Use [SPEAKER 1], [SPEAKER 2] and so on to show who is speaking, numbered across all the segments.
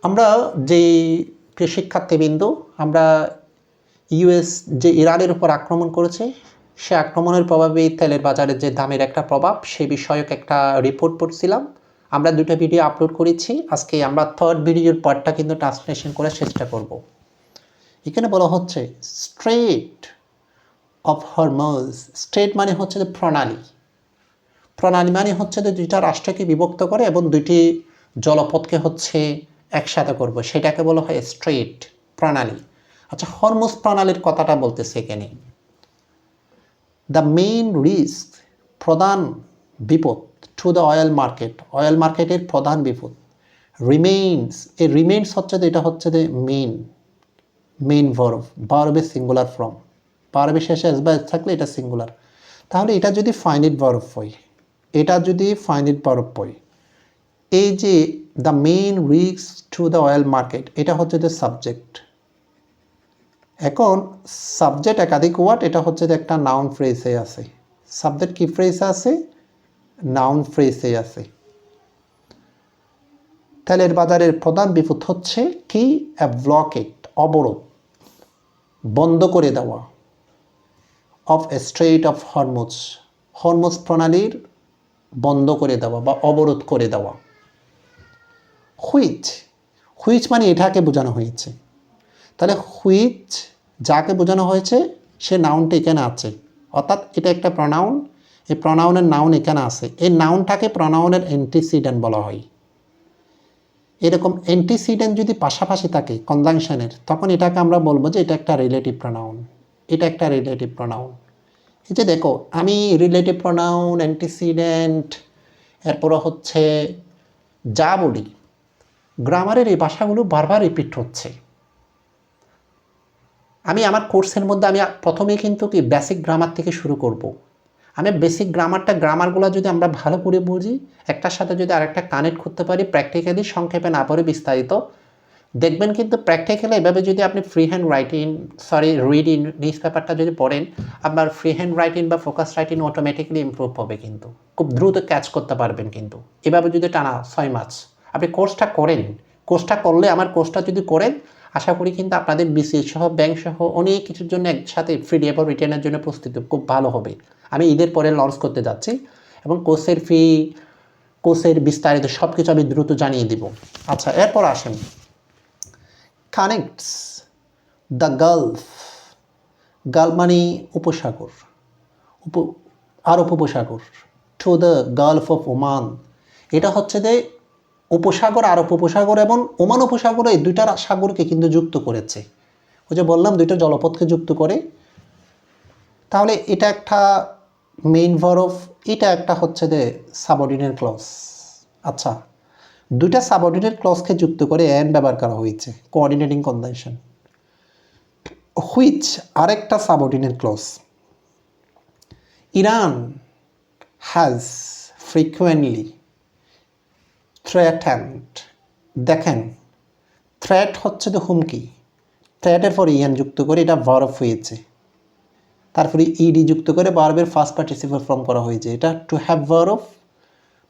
[SPEAKER 1] আমরা যে প্রিয় শিক্ষার্থীবৃন্দ, আমরা ইউএস যে ইরানের উপর আক্রমণ করেছে, সে আক্রমণের প্রভাবে তেলের বাজারের যে দামের একটা প্রভাব, সে বিষয়ক একটা রিপোর্ট পড়ছিলাম। আমরা দুটো ভিডিও আপলোড করেছি। আজকে আমরা থার্ড ভিডিওর পার্টটা কিন্তু ট্রান্সলেশন করার চেষ্টা করব। এখানে বলা হচ্ছে স্ট্রেট অফ হরমুজ। স্ট্রেট মানে হচ্ছে যে প্রণালী। প্রণালী মানে হচ্ছে যে দুইটা রাষ্ট্রকে বিভক্ত করে এবং দুইটি জলপথকে হচ্ছে একসাথে করব, সেটাকে বলা হয় স্ট্রেট প্রণালী। আচ্ছা, হরমুজ প্রণালীর কথাটা বলতেছে এখানে। দ্য মেইন রিস্ক, প্রধান বিপদ, to the oil market, oil মার্কেটের প্রধান বিপদ। রিমেইনস, এই রিমেইনস হচ্ছে যে এটা হচ্ছে যে মেইন ভার্ব, ভার্বের সিঙ্গুলার ফর্ম। ভার্বের শেষে এস বা এস থাকলে এটা সিঙ্গুলার। তাহলে এটা যদি ফাইনাইট ভার্ব হয়, এটা যদি ফাইনাইট ভার্ব হয়, এই যে the main risk to the oil market, এটা হচ্ছে যে সাবজেক্ট। এখন সাবজেক্ট একাধিক ওয়ার্ড, এটা হচ্ছে যে একটা নাউন ফ্রেজে আছে। সাবজেক্ট কি ফ্রেজে আছে? নাউন ফ্রেজে আছে। তেলের বাজারের প্রধান বিপদ হচ্ছে কি? এ ব্লকেট, অবরোধ, বন্ধ করে দেওয়া। Of strait of Hormuz, Hormuz প্রণালীর বন্ধ করে দেওয়া বা অবরোধ করে দেওয়া। হুইচ, হুইচ মানে এটাকে বোঝানো হয়েছে। তাহলে হুইচ যাকে বোঝানো হয়েছে সে নাউনটা এখানে আছে, অর্থাৎ এটা একটা প্রনাউন। এই প্রনাউনের নাউন এখানে আছে। এই নাউনটাকে প্রনাউনের অ্যান্টিসিডেন্ট বলা হয়। এরকম অ্যান্টিসিডেন্ট যদি পাশাপাশি থাকে কনজাংশনের, তখন এটাকে আমরা বলবো যে এটা একটা রিলেটিভ প্রনাউন। এটা একটা রিলেটিভ প্রনাউন। এই যে দেখো, আমি রিলেটিভ প্রনাউন, অ্যান্টিসিডেন্ট, এরপরে হচ্ছে যা বলি, গ্রামারের এই ভাষাগুলো বারবার রিপিট হচ্ছে। আমি আমার কোর্সের মধ্যে আমি প্রথমেই কিন্তু কি বেসিক গ্রামার থেকে শুরু করব। আমি বেসিক গ্রামারগুলো যদি আমরা ভালো করে বুঝি, একটার সাথে যদি আরেকটা কানেক্ট করতে পারি, প্র্যাকটিক্যালি সংক্ষেপে না পড়ে বিস্তারিত, দেখবেন কিন্তু প্র্যাকটিক্যালি এভাবে যদি আপনি free hand writing, reading news পেপারটা যদি পড়েন, আপনার ফ্রি হ্যান্ড রাইটিং বা ফোকাস রাইটিং অটোমেটিক্যালি ইমপ্রুভ হবে, কিন্তু খুব দ্রুত ক্যাচ করতে পারবেন। কিন্তু এভাবে যদি টানা 6 মাস আপনি কোর্সটা করেন, কোর্সটা করলে, আমার কোর্সটা যদি করেন, আশা করি কিন্তু আপনাদের বিসিএস সহ ব্যাংক সহ অনেক কিছুর জন্য একসাথে ফ্রি এবং রিটার্নের জন্য প্রস্তুতি খুব ভালো হবে। আমি ঈদের পরে লঞ্চ করতে যাচ্ছি এবং কোর্সের ফি, কোর্সের বিস্তারিত সব কিছু আমি দ্রুত জানিয়ে দিব। আচ্ছা, এরপর আসেন কানেক্টস দ্য গালফ। গালফ মানে উপসাগর, আরব উপসাগর, to the Gulf of Oman. এটা হচ্ছে যে উপসাগর, আরব উপসাগর এবং ওমান উপসাগর, এই দুইটা সাগরকে কিন্তু যুক্ত করেছে। ওই যে বললাম দুইটা জলপথকে যুক্ত করে। তাহলে এটা একটা মেইন ভার্ব, এটা একটা হচ্ছে যে সাবঅর্ডিনেট ক্লজ। আচ্ছা, দুইটা সাবঅর্ডিনেট ক্লজকে যুক্ত করে অ্যান্ড ব্যবহার করা হয়েছে, কোঅর্ডিনেটিং কনজাংশন। হুইচ আরেকটা subordinate clause. Iran has frequently threatened. দেখেন, থ্রেট হচ্ছে যে হুমকি, থ্রেটের পরে ইয়ান যুক্ত করে এটা ভার্ব হয়েছে, তারপরে ইডি যুক্ত করে ভার্বের ফার্স্ট পার্টিসিপল ফর্ম করা হয়েছে। এটা to have verb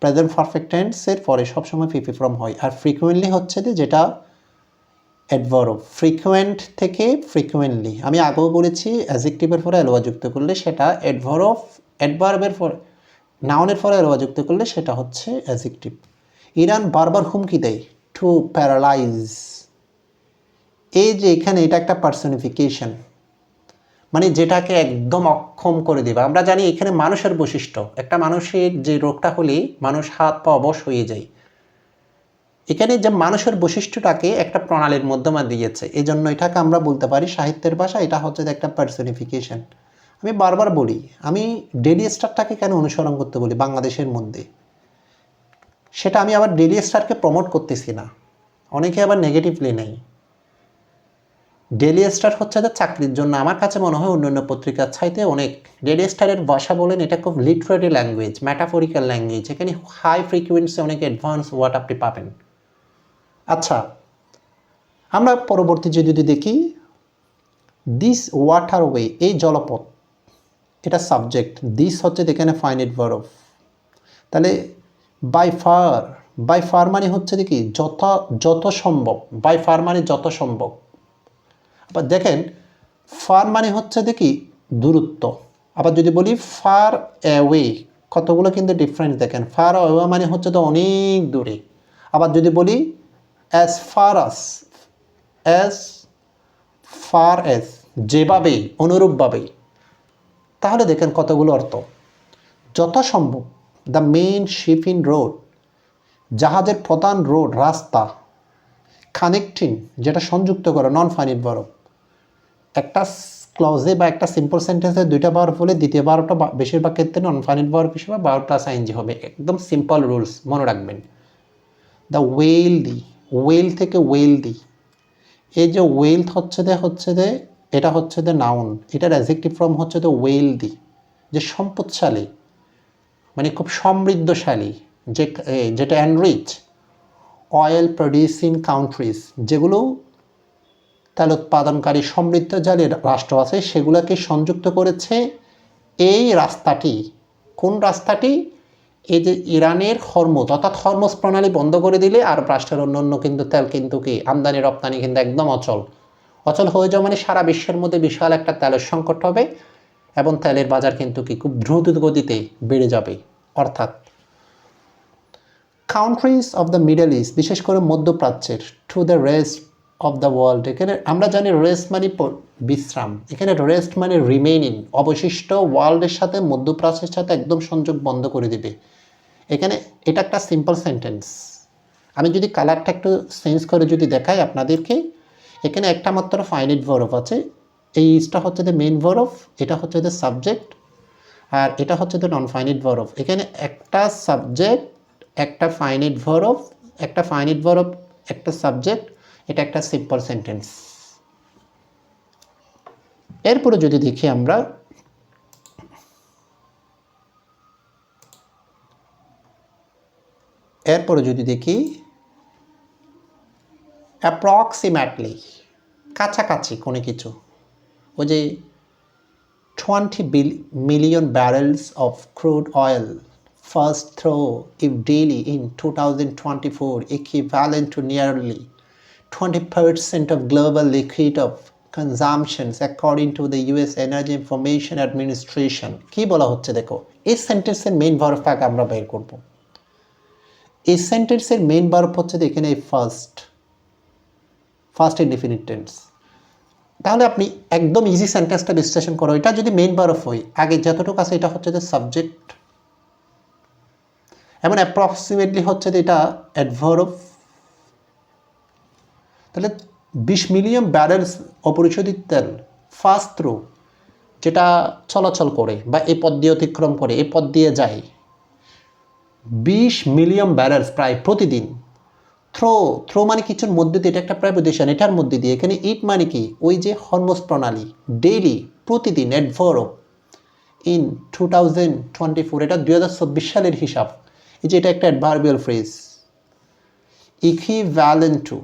[SPEAKER 1] present perfect টেন্সের পরে সবসময় পিপি ফর্ম হয়। আর ফ্রিকুয়েন্টলি হচ্ছে যে যেটা অ্যাডভার্ব, ফ্রিকুয়েন্ট থেকে ফ্রিকুয়েন্টলি। আমি আগেও বলেছি অ্যাডজেক্টিভের পরে এলোয়া যুক্ত করলে সেটা অ্যাডভার্ব, অ্যাডভার্বের পরে নাউনের পরে এলোয়া যুক্ত করলে সেটা হচ্ছে অ্যাডজেক্টিভ। ইরান বারবার হুমকি দেয়, টু প্যারালাইজ। এই যে এখানে এটা একটা পার্সনিফিকেশন, মানে যেটাকে একদম অক্ষম করে দেবে। আমরা জানি এখানে মানুষের বৈশিষ্ট্য, একটা মানুষের যে রোগটা হলে মানুষ হাত পা অবশ হয়ে যায়, এখানে যে মানুষের বৈশিষ্ট্যটাকে একটা প্রণালীর মাধ্যমে দিয়েছে। এই জন্য এটাকে আমরা বলতে পারি সাহিত্যের ভাষা, এটা হচ্ছে একটা পার্সনিফিকেশন। আমি বারবার বলি, আমি ডেইলি স্টারটাকে কেন অনুসরণ করতে বলি বাংলাদেশের মধ্যে, সেটা আমি আবার ডেইলি স্টারকে প্রমোট করতেছি না, অনেকে আবার নেগেটিভলি নেই। ডেইলি স্টার হচ্ছে যে চাকরির জন্য, আমার কাছে মনে হয় অন্যান্য পত্রিকার চাইতে অনেক। ডেইলি স্টারের ভাষা বলেন, এটা খুব লিটারেরি ল্যাঙ্গুয়েজ, ম্যাটাফরিক্যাল ল্যাঙ্গুয়েজ, এখানে হাই ফ্রিকুয়েন্সি অনেক অ্যাডভান্স ওয়ার্ড আপনি পাবেন। আচ্ছা, আমরা পরবর্তী যদি দেখি, দিস ওয়াটারওয়ে, এই জলপথ, এটা সাবজেক্ট, দিস হচ্ছে এখানে ফাইনাইট ভার্ব। তাহলে বাই ফার, বাই ফার মানে হচ্ছে কি যত সম্ভব, বাই ফার মানে যত সম্ভব। আবার দেখেন ফার মানে হচ্ছে কি দূরত্ব। আবার যদি বলি ফার অ্যাওয়ে, কতগুলো কিন্তু ডিফারেন্স দেখেন। ফার অ্যাওয়ে মানে হচ্ছে তো অনেক দূরে। আবার যদি বলি অ্যাজ ফার অ্যাজ যেভাবে, অনুরূপভাবে, তাহলে দেখেন কতগুলো অর্থ। যত সম্ভব, দ্য মেইন শিপিং রোড, জাহাজের প্রধান রোড, রাস্তা। কানেক্টিং, যেটা সংযুক্ত করে, নন ফাইনিট ভার্ব। একটা ক্লজে বা একটা সিম্পল সেন্টেন্সে দুইটা ভার্ব হলে দ্বিতীয় ভার্বটা বেশিরভাগ ক্ষেত্রে নন ফাইনিট ভার্ব হিসেবে ভার্ব প্লাস আইএনজি হবে। একদম সিম্পল রুলস মনে রাখবেন। দ্য ওয়েলদি, ওয়েল থেকে ওয়েলদি, এই যে ওয়েলথ হচ্ছে যে এটা হচ্ছে যে নাউন, এটার অ্যাডজেক্টিভ ফর্ম হচ্ছে যে ওয়েলদি, যে সম্পদশালী, মানে খুব সমৃদ্ধশালী, যেটা এনরিচ। অয়েল প্রডিউসিং কান্ট্রিজ, যেগুলো তেল উৎপাদনকারী সমৃদ্ধশালী রাষ্ট্র আছে, সেগুলোকে সংযুক্ত করেছে এই রাস্তাটি। কোন রাস্তাটি? এই যে ইরানের হরমুজ, অর্থাৎ হরমুজ প্রণালী বন্ধ করে দিলে আরব রাষ্ট্রের অন্য কিন্তু তেল কিন্তু কি আমদানি রপ্তানি কিন্তু একদম অচল হয়ে যাওয়া, মানে সারা বিশ্বের মধ্যে বিশাল একটা তেলের সংকট হবে এবং তেলের বাজার কিন্তু কি খুব দ্রুত গতিতে বেড়ে যাবে। অর্থাৎ countries of the middle east, বিশেষ করে মধ্যপ্রাচ্যের, to the rest of the world. এখানে আমরা জানি রেস্ট মানে বিশ্রাম, এখানে রেস্ট মানে রিমেইনিং, অবশিষ্ট ওয়ার্ল্ডের সাথে মধ্যপ্রাচ্যের সাথে একদম সংযোগ বন্ধ করে দিবে। এখানে এটা একটা সিম্পল সেন্টেন্স। আমি যদি কালারটা একটু চেঞ্জ করে যদি দেখাই আপনাদেরকে, এখানে একটা মাত্র ফাইনিট ভার্ব আছে। এই ইজটা হচ্ছে দ্য মেইন ভার্ব, এটা হচ্ছে দ্য সাবজেক্ট, আর এটা হচ্ছে দ্য নন ফাইনিট ভার্ব। এখানে একটা সাবজেক্ট, একটা ফাইনিট ভার্ব, একটা সাবজেক্ট, এটা একটা সিম্পল সেন্টেন্স। এরপরে যদি দেখি আমরা, অ্যাপ্রক্সিমেটলি, কাছাকাছি কোনো কিছু। ওই যে 20 million barrels of crude oil first through if daily in 2024, equivalent to nearly 20% of global liquid of consumptions according to the US Energy Information Administration। কি বলা হচ্ছে দেখো, এই সেন্টেন্সের মেইন ভার্বটাকে আমরা বের করব। এই সেন্টেন্সের মেইন ভার্ব হচ্ছে এখানে ফার্স্ট ইনডিফিনিট টেন্স। তাহলে আপনি একদম ইজি সেন্টেন্সটা বিশ্লেষণ করো। এটা যদি মেইন ভার্ব হয়, আগে যতটুকু আছে এটা হচ্ছে যে সাবজেক্ট, এবং অ্যাপ্রক্সিমেটলি হচ্ছে যে এটা অ্যাডভার্ব। তাহলে 20 মিলিয়ন ব্যারেলস অপরিশোধিত তেল ফার্স্ট থ্রু, যেটা চলাচল করে বা এই পথ দিয়ে অতিক্রম করে, এই পথ দিয়ে যায়, 20 মিলিয়ন ব্যারেলস প্রায় প্রতিদিন। থ্রো মানে কিছুর মধ্যে দিয়ে, এটা একটা প্রেপোজিশন, এটার মধ্যে দিয়ে। এখানে ইট মানে কি ওই যে হরমুজ প্রণালী, ডেইলি প্রতিদিন, অ্যাডভার্ব, ইন 2024, এটা 2024 সালের হিসাব। এই যে এটা একটা অ্যাডভার্বিয়াল ফ্রেজ। ইকুইভ্যালেন্ট টু,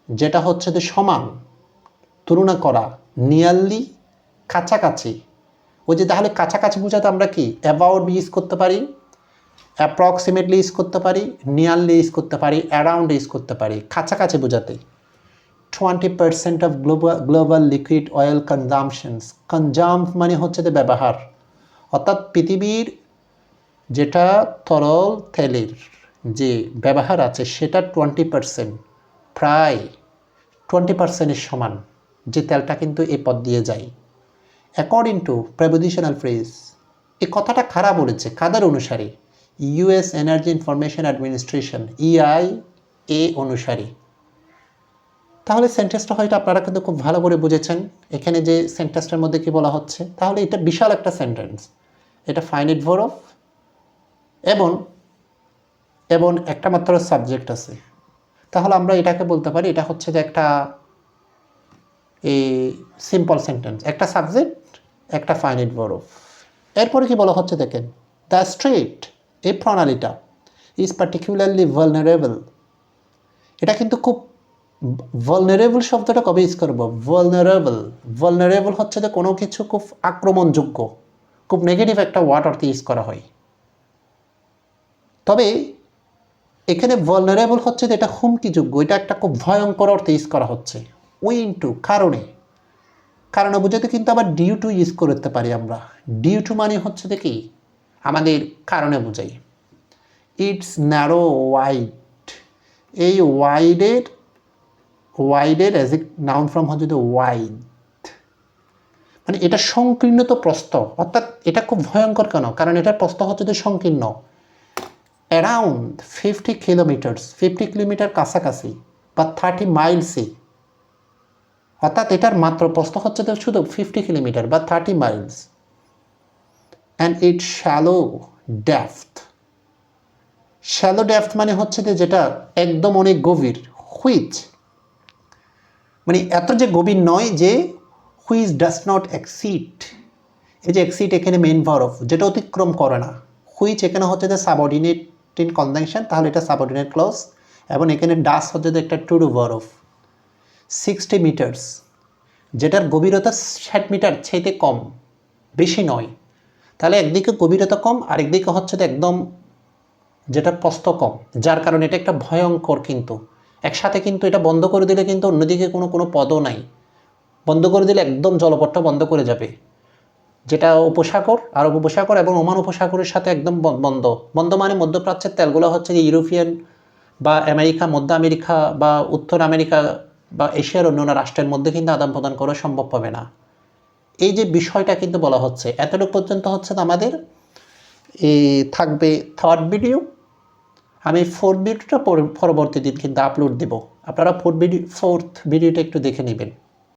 [SPEAKER 1] যেটা হচ্ছে যে সমান, তুলনা করা। নিয়ারলি, কাছাকাছি। ওই যে তাহলে কাছাকাছি বোঝাতে আমরা কি অ্যাবাউট ইউজ করতে পারি, অ্যাপ্রক্সিমেটলি ইউজ করতে পারি, নিয়ারলি ইউজ করতে পারি, অ্যারাউন্ড ইউজ করতে পারি কাছাকাছি বোঝাতে। 20% of global liquid oil consumptions, consume মানে হচ্ছে যে ব্যবহার, অর্থাৎ পৃথিবীর যেটা তরল তেলের যে ব্যবহার আছে সেটা 20%, প্রায় 20%-এর সমান যে তেলটা কিন্তু এই পথ দিয়ে যায়। অ্যাকর্ডিং টু প্রেপোজিশনাল ফ্রেজ, এই কথাটা খারাপ বলেছে কাদের অনুসারে? US energy information administration, EIA অনুসারে। তাহলে সেন্টেন্সটা হয়তো আপনারা কিন্তু খুব ভালো করে বুঝেছেন এখানে যে সেন্টেন্সটার মধ্যে কি বলা হচ্ছে। তাহলে এটা বিশাল একটা সেন্টেন্স, এটা ফাইনিট ভার্ব এবং একটা মাত্র সাবজেক্ট আছে। তাহলে আমরা এটাকে বলতে পারি এটা হচ্ছে যে একটা এই সিম্পল সেন্টেন্স, একটা সাবজেক্ট, একটা ফাইনিট ভার্ব। এরপরে কি বলা হচ্ছে দেখেন, দ্য স্ট্রিট, এই প্রণালীটা, ইজ পার্টিকুলারলি ভালনারেবল। এটা কিন্তু খুব ভালনারেবল শব্দটা কবে ইউজ করবো? ভালনারেবল হচ্ছে যে কোনো কিছু খুব আক্রমণযোগ্য, খুব নেগেটিভ একটা ওয়ার্ড অর্থে ইউজ করা হয়। তবে এখানে ভালনারেবল হচ্ছে যে এটা হুমকিযোগ্য, এটা একটা খুব ভয়ঙ্কর অর্থে ইউজ করা হচ্ছে। ইনটু কারণে, কারণে বোঝাতে কিন্তু আবার ডিউ টু ইউজ করতে পারি আমরা। ডিউ টু মানে হচ্ছে যে কি আমাদের কারণে বোঝাই। ইটস ন্যারো ওয়াইড, এই ওয়াইডের অ্যাজ এ নাউন ফর্ম হচ্ছে যে ওয়াইড, মানে এটা সংকীর্ণত প্রস্থ, অর্থাৎ এটা খুব ভয়ঙ্কর কেন, কারণ এটার প্রস্থ হচ্ছে যে সংকীর্ণ। অ্যারাউন্ড 50 কিলোমিটার্স, 50 কিলোমিটার কাছাকাছি, বা 30 মাইলসে, অর্থাৎ এটার মাত্র প্রস্থ হচ্ছে যে শুধু 50 কিলোমিটার বা 30 Miles. And it shallow depth, shallow depth মানে হচ্ছে যে যেটা একদম অনেক গভীর। হুইচ মানে এত যে গভীর নয় যে, হুইচ ডাজ নট এক্সিড, এই যে এক্সিড এখানে মেইন ভার্ব, যেটা অতিক্রম করে না। হুইচ এখানে হচ্ছে যে সাবঅর্ডিনেট ইন কনজাংশন, তাহলে এটা সাবঅর্ডিনেট ক্লজ, এবং এখানে ডাস হচ্ছে যে একটা টু ডু ভার্ব। 60 মিটার্স, যেটার গভীরতা 60 মিটার চাইতে কম, বেশি নয়। তাহলে একদিকে গভীরতা কম, আরেকদিকে হচ্ছে যে একদম যেটা প্রস্থ কম, যার কারণে এটা একটা ভয়ঙ্কর। কিন্তু একসাথে কিন্তু এটা বন্ধ করে দিলে কিন্তু অন্যদিকে কোনো পদও নাই, বন্ধ করে দিলে একদম জলপথটা বন্ধ করে যাবে, যেটা উপসাগর, আরব উপসাগর এবং ওমান উপসাগরের সাথে একদম বন্ধ। বন্ধ মানে মধ্যপ্রাচ্যের তেলগুলো হচ্ছে যে ইউরোপিয়ান বা আমেরিকা, মধ্য আমেরিকা বা উত্তর আমেরিকা বা এশিয়ার অন্যান্য রাষ্ট্রের মধ্যে কিন্তু আদান প্রদান করা সম্ভব হবে না। এই যে বিষয়টা কিন্তু বলা হচ্ছে, এতটুকু পর্যন্ত হচ্ছে আমাদের থাকবে থার্ড ভিডিও। আমি ফোর্থ ভিডিওটা পরবর্তী দিন কিন্তু আপলোড দেব, আপনারা ফোর্থ ভিডিওটা একটু দেখে নেবেন।